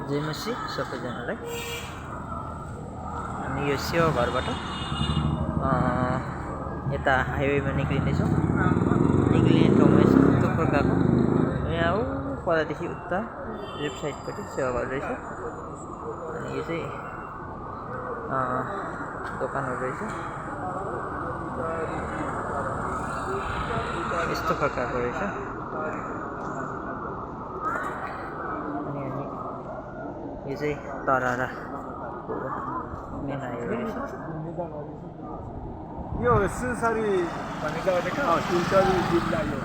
जय मसी सबैजनालाई। हामी यो सेवा घरबाट यता हाइवेमा निक्लिनेछौँ। निक्लिने ठाउँमा यस्तो प्रकारको यहाँ परदेखि उता लेफ्ट साइडपट्टि सेवा घर रहेछ। अनि यो चाहिँ दोकानहरू रहेछ। यस्तो प्रकारको रहेछ। यो चाहिँ तरारा मेन हाइवे रहेछ। यो सिलसरी भन्ने जग्गा देखा सिलसरी जिल्ला यो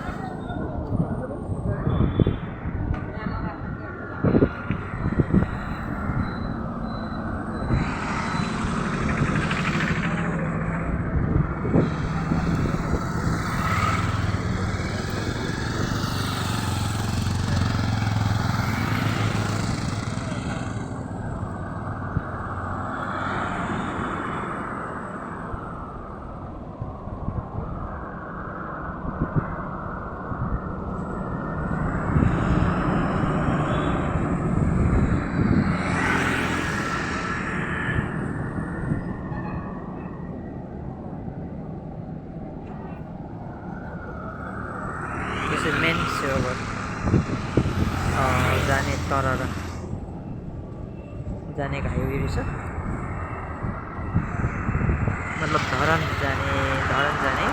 मेन सेवा घर जाने तरारा जाने हाइवे रहेछ। मतलब धरान जाने